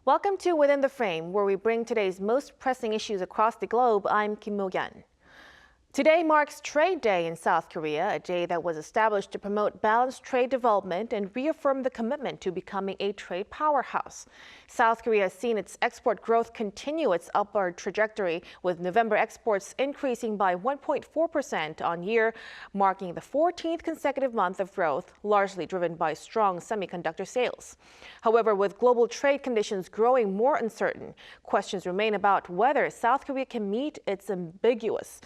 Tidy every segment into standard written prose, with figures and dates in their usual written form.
Welcome to Within the Frame, where we bring today's most pressing issues across the globe. I'm Kim Mok-yeon. Today marks Trade Day in South Korea, a day that was established to promote balanced trade development and reaffirm the commitment to becoming a trade powerhouse. South Korea has seen its export growth continue its upward trajectory, with November exports increasing by 1.4% on year, marking the 14th consecutive month of growth, largely driven by strong semiconductor sales. However, with global trade conditions growing more uncertain, questions remain about whether South Korea can meet its ambitious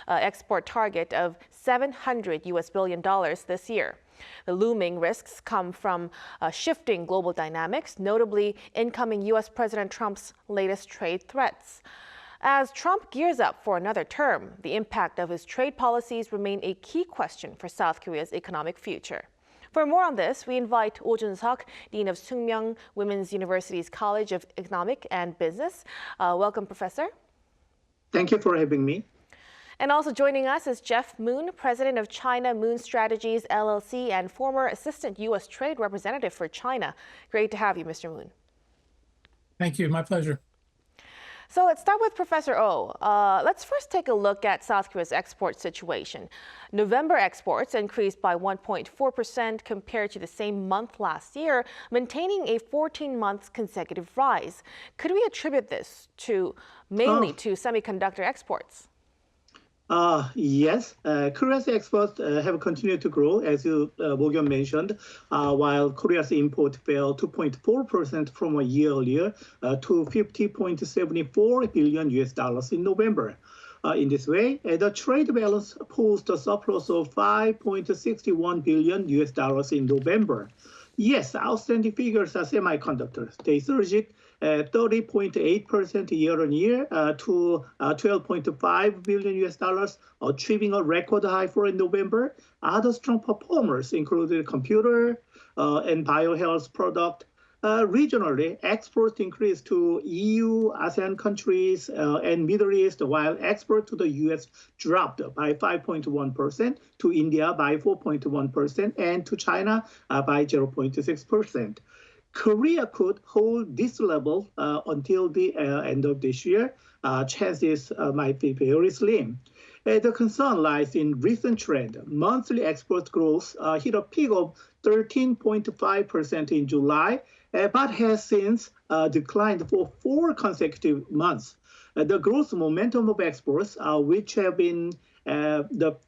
export target of $700 billion this year. The looming risks come from shifting global dynamics, notably incoming U.S. President Trump's latest trade threats. As Trump gears up for another term, the impact of his trade policies remain a key question for South Korea's economic future. For more on this, we invite Oh Jun-seok, Dean of Sookmyung Women's University's College of Economic and Business. Welcome, Professor. Thank you for having me. And also joining us is Jeff Moon, president of China Moon Strategies, LLC, and former assistant U.S. Trade Representative for China. Great to have you, Mr. Moon. Thank you. My pleasure. So let's start with Professor Oh. Let's first take a look at South Korea's export situation. November exports increased by 1.4% compared to the same month last year, maintaining a 14-month consecutive rise. Could we attribute this mainly to semiconductor exports? Yes, Korea's exports have continued to grow, as you Mok-yeon mentioned, while Korea's import fell 2.4% from a year earlier to $50.74 billion in November. In this way, the trade balance posted a surplus of $5.61 billion in November. Yes, outstanding figures are semiconductors. They surged 30.8% year-on-year to $12.5 billion, achieving a record high for November. Other strong performers included computer and biohealth product. Regionally, exports increased to EU, ASEAN countries, and Middle East, while exports to the U.S. dropped by 5.1%, to India by 4.1%, and to China by 0.6%. Korea could hold this level until the end of this year. Chances might be very slim. The concern lies in recent trend. Monthly export growth hit a peak of 13.5% in July, but has since declined for 4 consecutive months. The growth momentum of exports, which have been the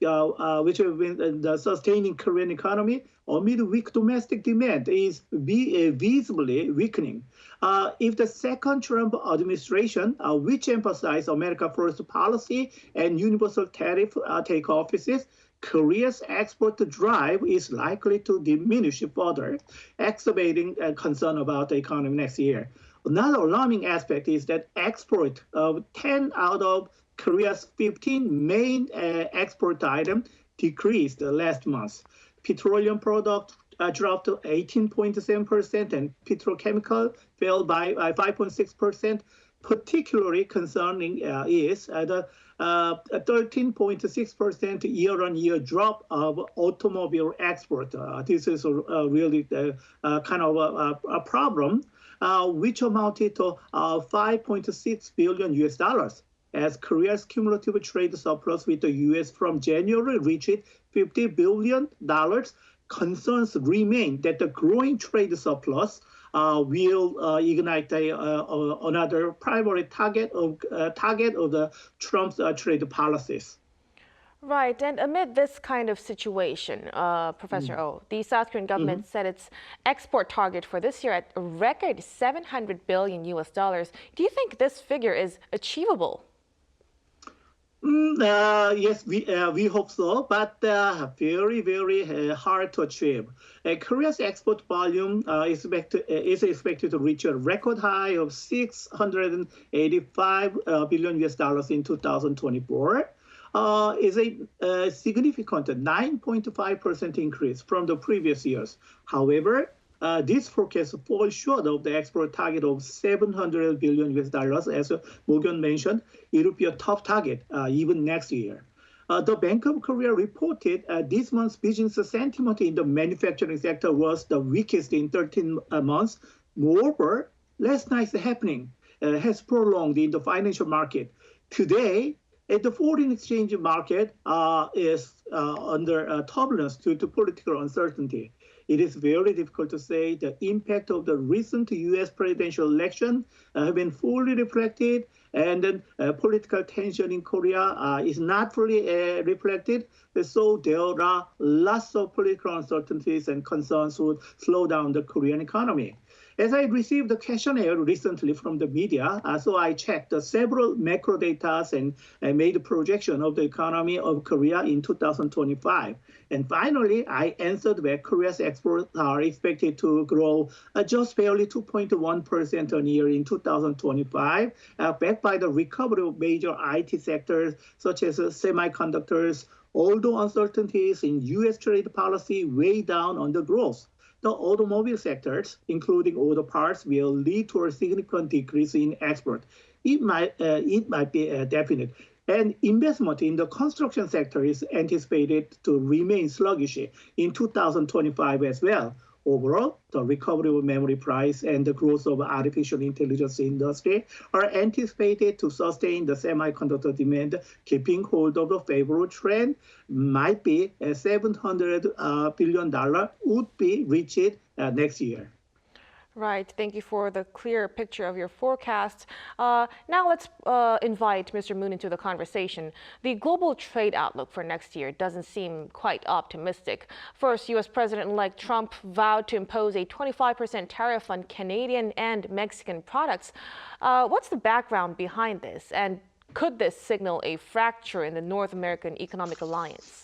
sustaining Korean economy amid weak domestic demand, is visibly weakening. If the second Trump administration, which emphasized America First policy and universal tariff take offices, Korea's export drive is likely to diminish further, exacerbating concern about the economy next year. Another alarming aspect is that export of 10 out of Korea's 15 main export items decreased last month. Petroleum products dropped 18.7%, and petrochemical fell by 5.6%. Particularly concerning is the 13.6% year-on-year drop of automobile export. This is really kind of a problem, which amounted to $5.6 billion, as Korea's cumulative trade surplus with the U.S. from January reached $50 billion. Concerns remain that the growing trade surplus will ignite another primary target of the Trump's trade policies. Right, and amid this kind of situation, Professor Oh, the South Korean government set its export target for this year at a record $700 billion. Do you think this figure is achievable? Yes, we hope so, but very, very hard to achieve. Korea's export volume is expected to reach a record high of $685 billion in 2024. Is a significant 9.5% increase from the previous years. However, this forecast falls short of the export target of $700 billion, as Mok-yeon mentioned. It will be a tough target even next year. The Bank of Korea reported this month's business sentiment in the manufacturing sector was the weakest in 13 months. Moreover, last night's happening has prolonged in the financial market. Today, the foreign exchange market is under turbulence due to political uncertainty. It is very difficult to say the impact of the recent U.S. presidential election have been fully reflected, and then political tension in Korea is not fully reflected. So there are lots of political uncertainties and concerns would slow down the Korean economy. As I received a questionnaire recently from the media, so I checked several macro data and made a projection of the economy of Korea in 2025. And finally, I answered that Korea's exports are expected to grow just barely 2.1% a year in 2025, backed by the recovery of major IT sectors such as semiconductors, although uncertainties in U.S. trade policy weigh down on the growth. The automobile sectors, including auto parts, will lead to a significant decrease in export. It might be definite. And investment in the construction sector is anticipated to remain sluggish in 2025 as well. Overall, the recovery of memory price and the growth of artificial intelligence industry are anticipated to sustain the semiconductor demand, keeping hold of the favorable trend. Might be $700 billion would be reached next year. Right. Thank you for the clear picture of your forecast. Now let's invite Mr. Moon into the conversation. The global trade outlook for next year doesn't seem quite optimistic. First, U.S. President-elect Trump vowed to impose a 25% tariff on Canadian and Mexican products. What's the background behind this? And could this signal a fracture in the North American Economic Alliance?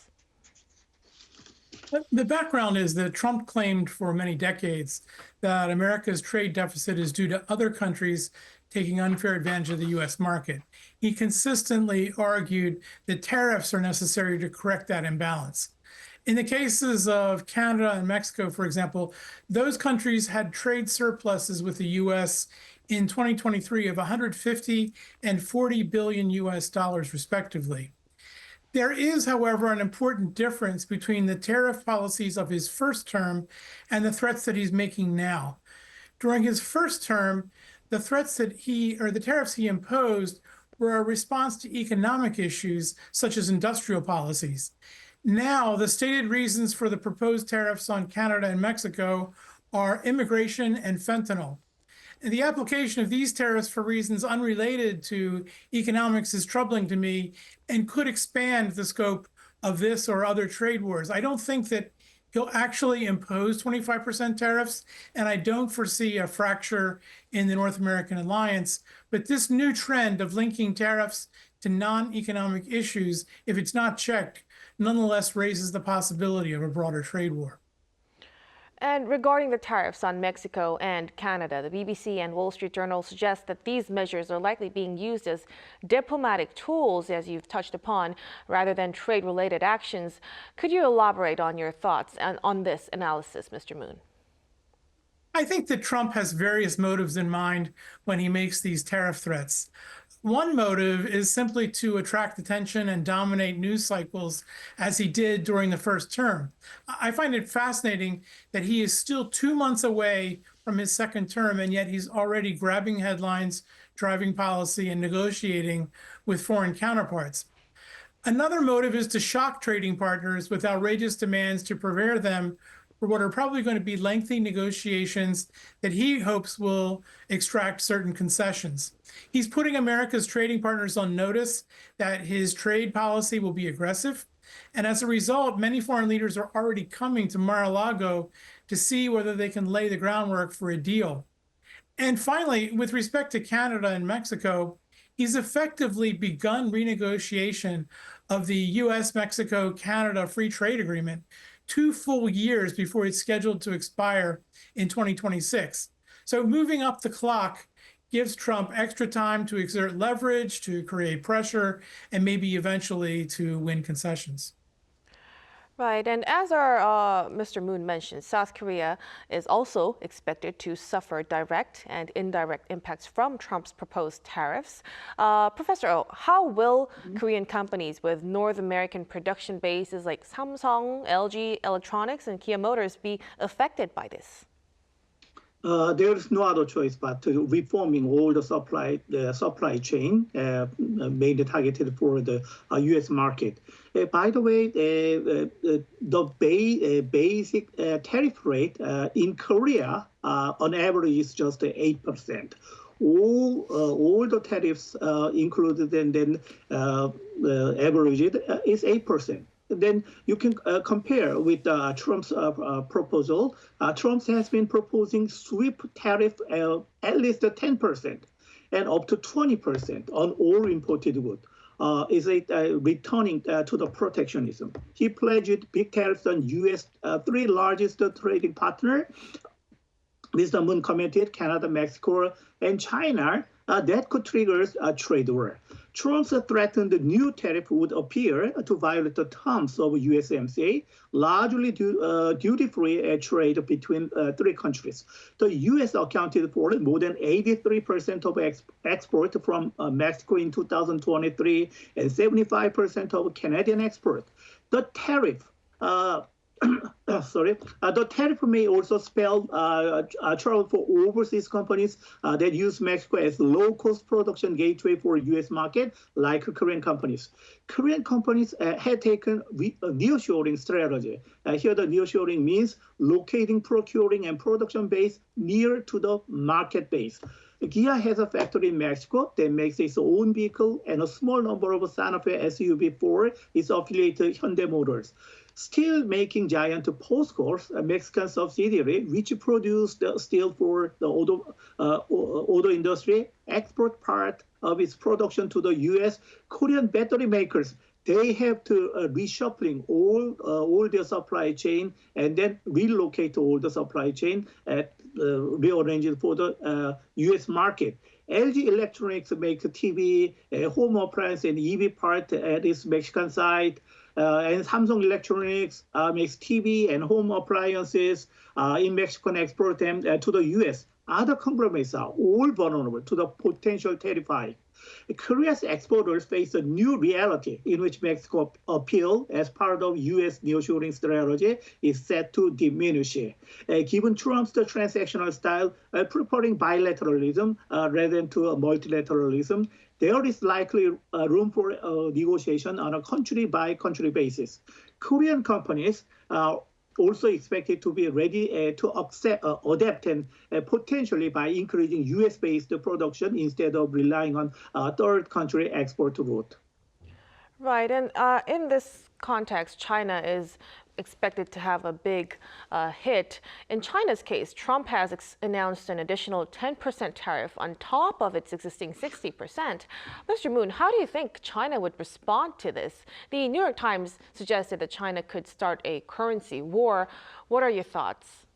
The background is that Trump claimed for many decades that America's trade deficit is due to other countries taking unfair advantage of the U.S. market. He consistently argued that tariffs are necessary to correct that imbalance. In the cases of Canada and Mexico, for example, those countries had trade surpluses with the U.S. in 2023 of 150 and 40 billion U.S. dollars, respectively. There is, however, an important difference between the tariff policies of his first term and the threats that he's making now. During his first term, the tariffs he imposed were a response to economic issues such as industrial policies. Now, the stated reasons for the proposed tariffs on Canada and Mexico are immigration and fentanyl. And the application of these tariffs for reasons unrelated to economics is troubling to me and could expand the scope of this or other trade wars. I don't think that he'll actually impose 25% tariffs, and I don't foresee a fracture in the North American alliance. But this new trend of linking tariffs to non-economic issues, if it's not checked, nonetheless raises the possibility of a broader trade war. And regarding the tariffs on Mexico and Canada, the BBC and Wall Street Journal suggest that these measures are likely being used as diplomatic tools, as you've touched upon, rather than trade-related actions. Could you elaborate on your thoughts on this analysis, Mr. Moon? I think that Trump has various motives in mind when he makes these tariff threats. One motive is simply to attract attention and dominate news cycles, as he did during the first term. I find it fascinating that he is still 2 months away from his second term, and yet he's already grabbing headlines, driving policy, and negotiating with foreign counterparts. Another motive is to shock trading partners with outrageous demands to prepare them for what are probably going to be lengthy negotiations that he hopes will extract certain concessions. He's putting America's trading partners on notice that his trade policy will be aggressive. And as a result, many foreign leaders are already coming to Mar-a-Lago to see whether they can lay the groundwork for a deal. And finally, with respect to Canada and Mexico, he's effectively begun renegotiation of the U.S.-Mexico-Canada Free Trade Agreement 2 full years before it's scheduled to expire in 2026. So moving up the clock gives Trump extra time to exert leverage, to create pressure, and maybe eventually to win concessions. Right, and as our Mr. Moon mentioned, South Korea is also expected to suffer direct and indirect impacts from Trump's proposed tariffs. Professor Oh, how will Korean companies with North American production bases like Samsung, LG Electronics, and Kia Motors be affected by this? There is no other choice but to reforming all the supply chain, mainly targeted for the U.S. market. By the way, the basic tariff rate in Korea on average is just 8%. All the tariffs included and then averaged is 8%. Then you can compare with Trump's proposal. Trump has been proposing sweep tariff at least 10% and up to 20% on all imported goods. Is it returning to the protectionism? He pledged big tariffs on U.S. Three largest trading partner. Mr. Moon commented Canada, Mexico, and China. That could trigger a trade war. Trump threatened the new tariff would appear to violate the terms of USMCA, largely duty-free trade between three countries. The U.S. accounted for more than 83% of export from Mexico in 2023 and 75% of Canadian export. The tariff the tariff may also spell trouble for overseas companies that use Mexico as low-cost production gateway for U.S. market, like Korean companies. Korean companies had taken a nearshoring strategy. Here, the nearshoring means locating, procuring, and production base near to the market base. Kia has a factory in Mexico that makes its own vehicle, and a small number of Santa Fe SUV4 is affiliated Hyundai Motors. Steel making giant POSCO, a Mexican subsidiary, which produced steel for the auto industry, export part of its production to the U.S. Korean battery makers. They have to reshuffling all their supply chain and then relocate all the supply chain at rearrange it for the U.S. market. LG Electronics makes TV, home appliance, and EV part at its Mexican site. And Samsung Electronics makes TV and home appliances in Mexico and export them to the U.S. Other conglomerates are all vulnerable to the potential tariff hike. Korea's exporters face a new reality in which Mexico appeal as part of U.S. nearshoring strategy is set to diminish. Given Trump's transactional style, preferring bilateralism rather than to multilateralism, there is likely room for negotiation on a country-by-country basis. Korean companies are also expected to be ready to adapt and potentially by increasing U.S.-based production instead of relying on third country export route. Right, and in this context, China is expected to have a big hit. In China's case, Trump has announced an additional 10% tariff on top of its existing 60%. Mr. Moon, how do you think China would respond to this? The New York Times suggested that China could start a currency war. What are your thoughts?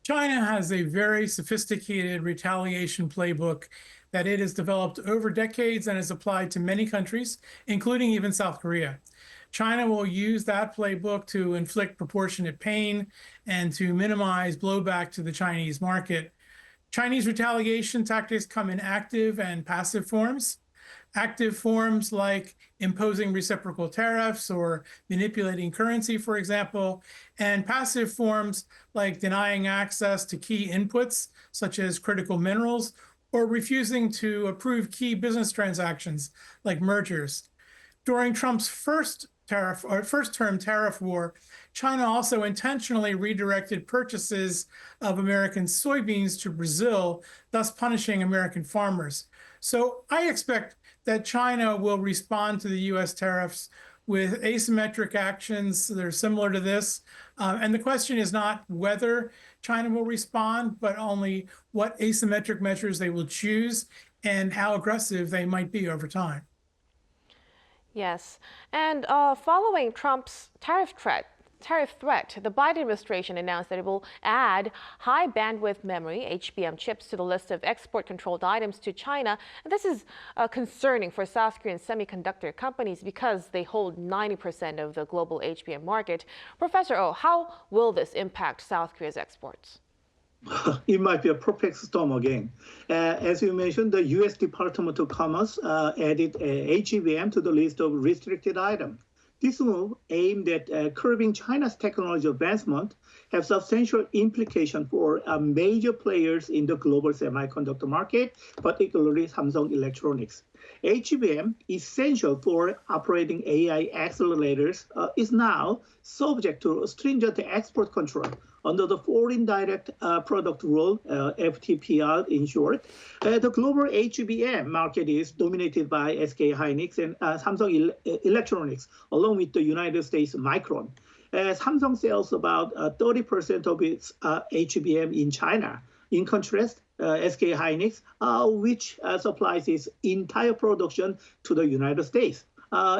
China has a very sophisticated retaliation playbook that it has developed over decades and has applied to many countries, including even South Korea. China will use that playbook to inflict proportionate pain and to minimize blowback to the Chinese market. Chinese retaliation tactics come in active and passive forms. Active forms like imposing reciprocal tariffs or manipulating currency, for example, and passive forms like denying access to key inputs, such as critical minerals, or refusing to approve key business transactions like mergers. During Trump's first term tariff war, China also intentionally redirected purchases of American soybeans to Brazil, thus punishing American farmers. So I expect that China will respond to the U.S. tariffs with asymmetric actions that are similar to this. And the question is not whether China will respond, but only what asymmetric measures they will choose and how aggressive they might be over time. Yes, and following Trump's tariff threat, the Biden administration announced that it will add high bandwidth memory, HBM chips, to the list of export controlled items to China. And this is concerning for South Korean semiconductor companies because they hold 90% of the global HBM market. Professor Oh, how will this impact South Korea's exports? It might be a perfect storm again. As you mentioned, the U.S. Department of Commerce added HBM to the list of restricted items. This move, aimed at curbing China's technology advancement, have substantial implications for major players in the global semiconductor market, particularly Samsung Electronics. HBM, essential for operating AI accelerators, is now subject to stringent export control under the Foreign Direct Product Rule, FTPR in short. The global HBM market is dominated by SK Hynix and Samsung Electronics, along with the United States Micron. Samsung sells about 30% of its HBM in China. In contrast, SK Hynix, which supplies its entire production to the United States,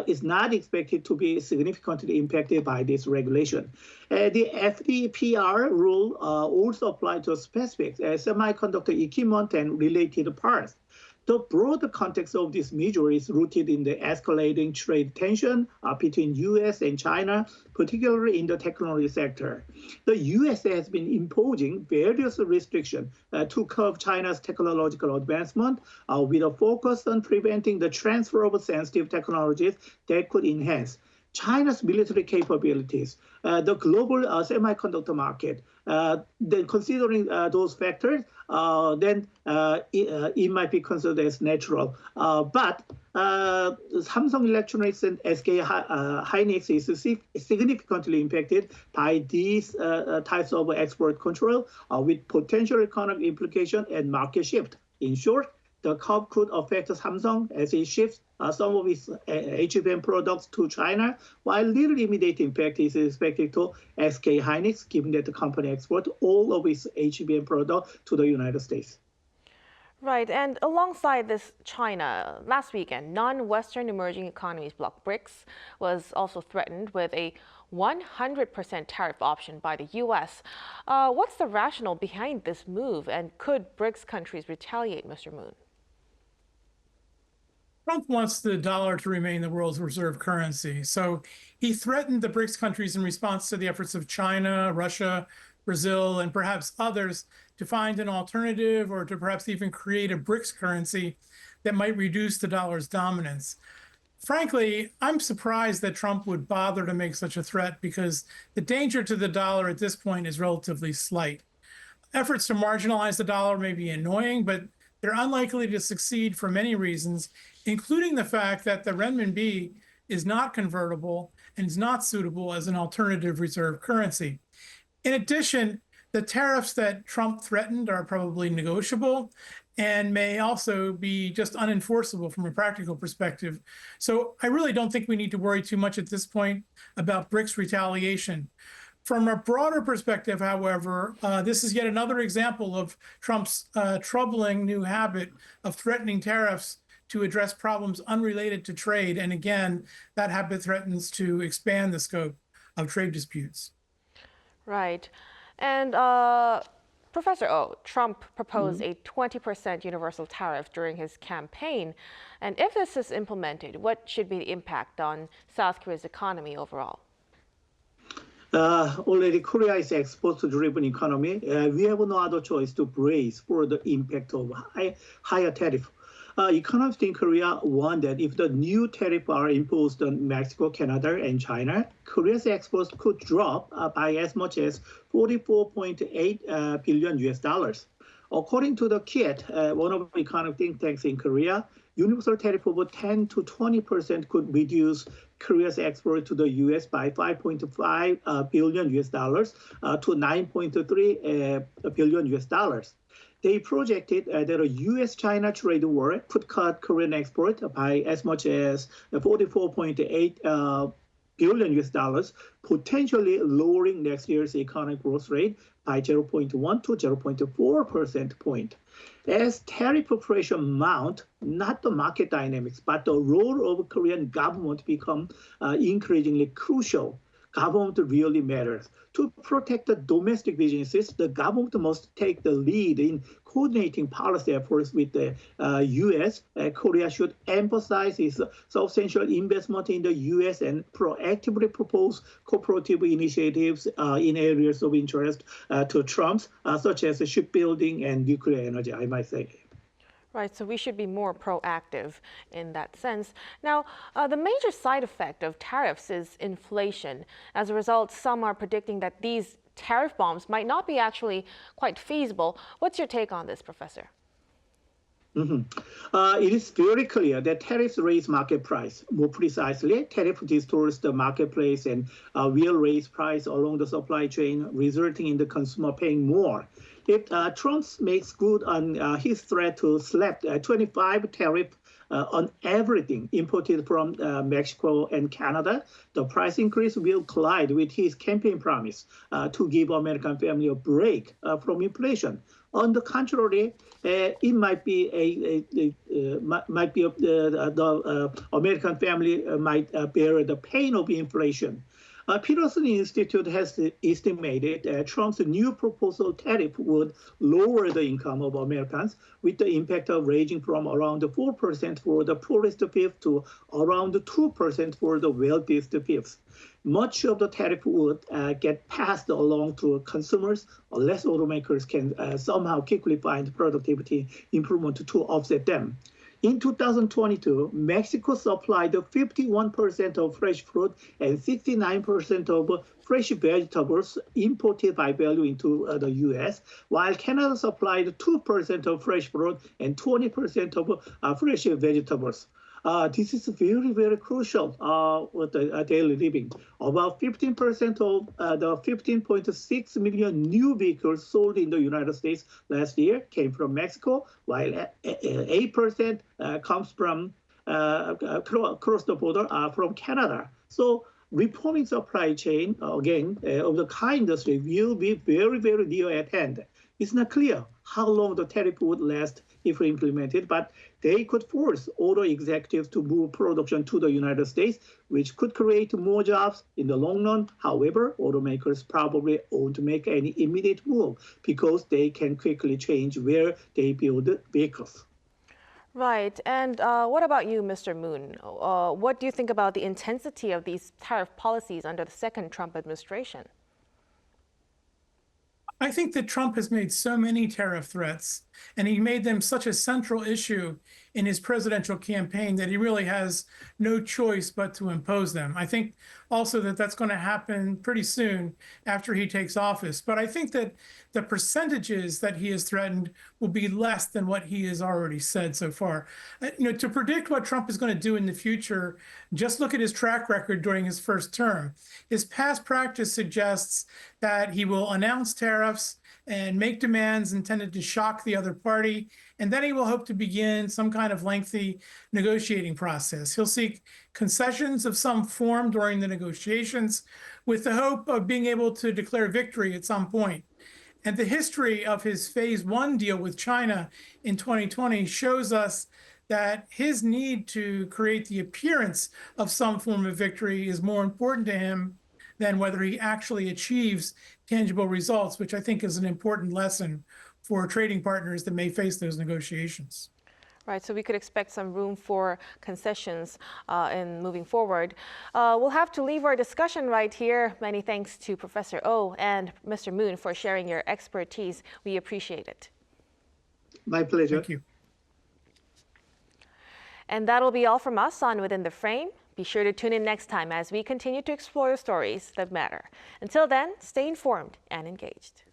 is not expected to be significantly impacted by this regulation. The FDPR rule also applies to specific semiconductor equipment and related parts. The broader context of this measure is rooted in the escalating trade tension between U.S. and China, particularly in the technology sector. The U.S. has been imposing various restrictions to curb China's technological advancement with a focus on preventing the transfer of sensitive technologies that could enhance China's military capabilities, the global semiconductor market. Then considering those factors, then it might be considered as natural. But Samsung Electronics and SK Hynix is significantly impacted by these types of export control with potential economic implication and market shift. In short, the curb could affect Samsung as it shifts some of its HBM products to China, while little immediate impact is expected to SK Hynix, given that the company exports all of its HBM products to the United States. Right, and alongside this, China, last weekend, non-Western emerging economies bloc BRICS was also threatened with a 100% tariff option by the U.S. What's the rationale behind this move, and could BRICS countries retaliate, Mr. Moon? Trump wants the dollar to remain the world's reserve currency. So he threatened the BRICS countries in response to the efforts of China, Russia, Brazil, and perhaps others to find an alternative or to perhaps even create a BRICS currency that might reduce the dollar's dominance. Frankly, I'm surprised that Trump would bother to make such a threat because the danger to the dollar at this point is relatively slight. Efforts to marginalize the dollar may be annoying, but they're unlikely to succeed for many reasons, including the fact that the renminbi is not convertible and is not suitable as an alternative reserve currency. In addition, the tariffs that Trump threatened are probably negotiable and may also be just unenforceable from a practical perspective. So I really don't think we need to worry too much at this point about BRICS retaliation. From a broader perspective, however, this is yet another example of Trump's troubling new habit of threatening tariffs to address problems unrelated to trade. And again, that habit threatens to expand the scope of trade disputes. Right. And Professor O, Trump proposed a 20% universal tariff during his campaign. And if this is implemented, what should be the impact on South Korea's economy overall? Already Korea is export-driven economy. We have no other choice to brace for the impact of higher tariff. Economists in Korea warn that if the new tariffs are imposed on Mexico, Canada, and China, Korea's exports could drop by as much as $44.8 billion US. According to the KIT, one of the economic think tanks in Korea, universal tariff over 10 to 20% could reduce Korea's export to the U.S. by $5.5 billion US to $9.3 billion US. They projected that a U.S.-China trade war could cut Korean export by as much as $44.8 billion US, potentially lowering next year's economic growth rate by 0.1 to 0.4 percentage point. As tariff pressure mount, not the market dynamics, but the role of Korean government become increasingly crucial. Government really matters. To protect the domestic businesses, the government must take the lead in coordinating policy efforts with the U.S. Korea should emphasize its substantial investment in the U.S. and proactively propose cooperative initiatives in areas of interest to Trump, such as shipbuilding and nuclear energy, I might say. Right, so we should be more proactive in that sense. Now, the major side effect of tariffs is inflation. As a result, some are predicting that these tariff bombs might not be actually quite feasible. What's your take on this, Professor? It is very clear that tariffs raise market price. More precisely, tariff distorts the marketplace and will raise price along the supply chain, resulting in the consumer paying more. If Trump makes good on his threat to slap 25 tariff on everything imported from Mexico and Canada, the price increase will collide with his campaign promise to give American family a break from inflation. On the contrary, it might be the American family might bear the pain of inflation. Peterson Institute has estimated Trump's new proposal tariff would lower the income of Americans, with the impact of ranging from around 4% for the poorest fifth to around 2% for the wealthiest fifth. Much of the tariff would get passed along to consumers unless automakers can somehow quickly find productivity improvement to offset them. In 2022, Mexico supplied 51% of fresh fruit and 69% of fresh vegetables imported by value into the U.S., while Canada supplied 2% of fresh fruit and 20% of fresh vegetables. This is very, very crucial with the daily living. About 15% of the 15.6 million new vehicles sold in the United States last year came from Mexico, while 8% comes from across the border from Canada. So reforming supply chain, again, of the car industry will be very, very near at hand. It's not clear how long the tariff would last if implemented, but they could force auto executives to move production to the United States, which could create more jobs in the long run. However, automakers probably won't make any immediate move because they can quickly change where they build vehicles. Right. And what about you, Mr. Moon? What do you think about the intensity of these tariff policies under the second Trump administration? I think that Trump has made so many tariff threats, and he made them such a central issue in his presidential campaign that he really has no choice but to impose them. I think also that that's going to happen pretty soon after he takes office. But I think that the percentages that he has threatened will be less than what he has already said so far. To predict what Trump is going to do in the future, just look at his track record during his first term. His past practice suggests that he will announce tariffs and make demands intended to shock the other party, and then he will hope to begin some kind of lengthy negotiating process. He'll seek concessions of some form during the negotiations with the hope of being able to declare victory at some point. And the history of his phase one deal with China in 2020 shows us that his need to create the appearance of some form of victory is more important to him than whether he actually achieves tangible results, which I think is an important lesson for trading partners that may face those negotiations. Right, so we could expect some room for concessions in moving forward. We'll have to leave our discussion right here. Many thanks to Professor Oh and Mr. Moon for sharing your expertise. We appreciate it. My pleasure. Thank you. And that'll be all from us on Within the Frame. Be sure to tune in next time as we continue to explore the stories that matter. Until then, stay informed and engaged.